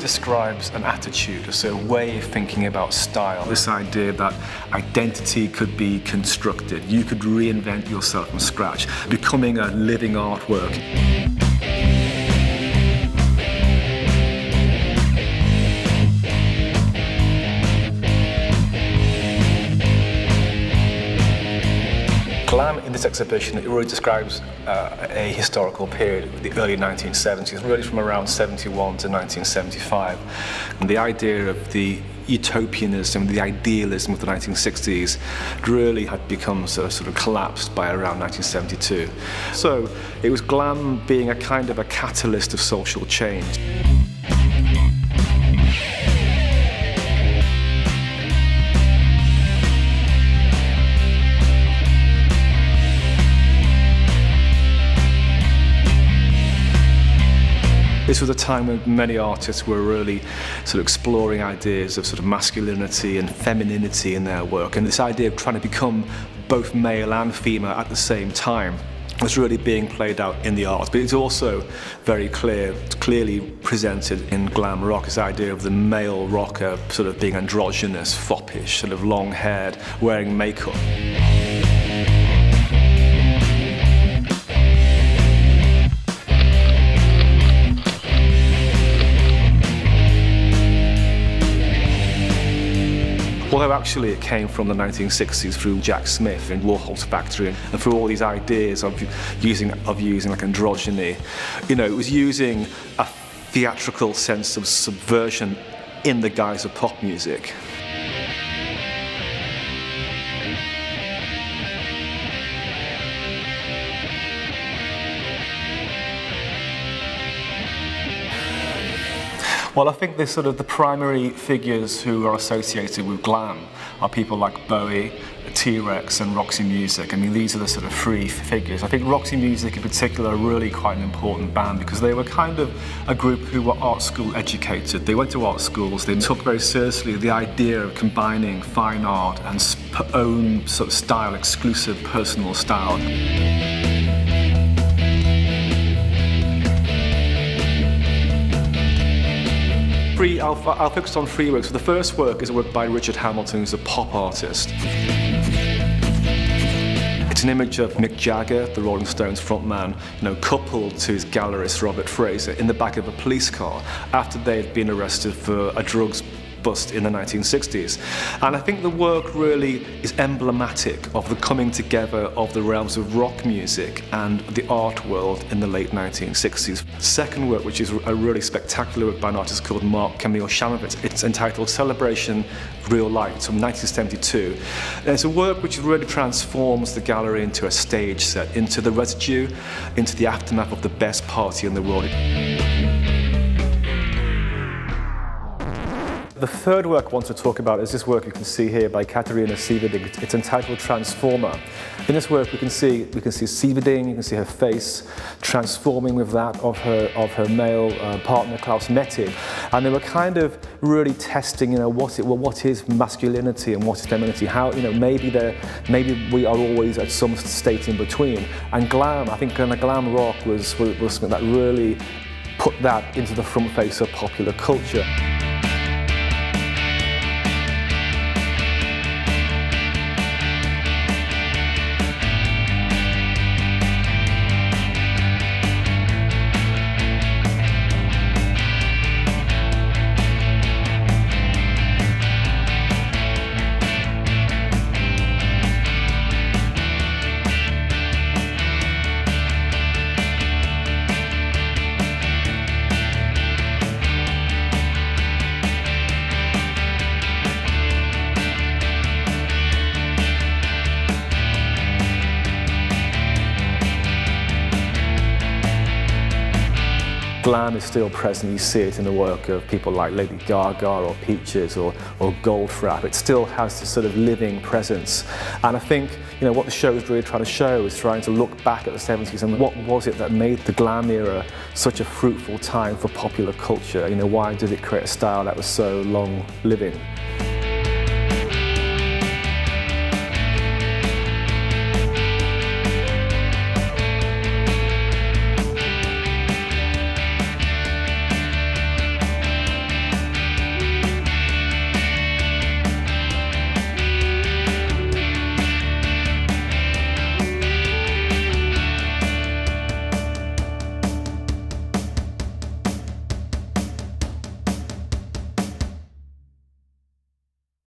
describes an attitude, so a way of thinking about style. This idea that identity could be constructed. You could reinvent yourself from scratch, becoming a living artwork. Glam in this exhibition, it really describes a historical period, the early 1970s, really from around 71 to 1975. And the idea of the utopianism, the idealism of the 1960s really had become sort of collapsed by around 1972. So it was Glam being a kind of a catalyst of social change. This was a time when many artists were really sort of exploring ideas of sort of masculinity and femininity in their work, and this idea of trying to become both male and female at the same time was really being played out in the art. But it's also very clearly presented in glam rock, this idea of the male rocker sort of being androgynous, foppish, sort of long-haired, wearing makeup. Although actually it came from the 1960s through Jack Smith in Warhol's Factory, and through all these ideas of using like androgyny, you know, it was using a theatrical sense of subversion in the guise of pop music. Well, I think the primary figures who are associated with glam are people like Bowie, T-Rex and Roxy Music. I mean, these are the sort of three figures. I think Roxy Music in particular are really quite an important band because they were kind of a group who were art school educated. They went to art schools, they took very seriously the idea of combining fine art and own sort of style, exclusive personal style. I'll focus on three works. So the first work is a work by Richard Hamilton, who's a pop artist. It's an image of Mick Jagger, the Rolling Stones frontman, coupled to his gallerist Robert Fraser in the back of a police car after they'd been arrested for a drugs bust in the 1960s. And I think the work really is emblematic of the coming together of the realms of rock music and the art world in the late 1960s. Second work, which is a really spectacular work by an artist called Marc Bolan. It's entitled Celebration Real Life. It's from 1972. And it's a work which really transforms the gallery into a stage set, into the residue, into the aftermath of the best party in the world. The third work I want to talk about is this work you can see here by Katarina Sieverding. It's entitled Transformer. In this work we can see Sieverding, you can see her face transforming with that of her male partner Klaus Mettig, and they were kind of really testing, what is masculinity and what is femininity? How, maybe we are always at some state in between. And glam, I think, glam rock was something that really put that into the front face of popular culture. Glam is still present. You see it in the work of people like Lady Gaga or Peaches or Goldfrapp. It still has this sort of living presence. And I think what the show is really trying to show is trying to look back at the 70s and what was it that made the glam era such a fruitful time for popular culture. Why did it create a style that was so long living?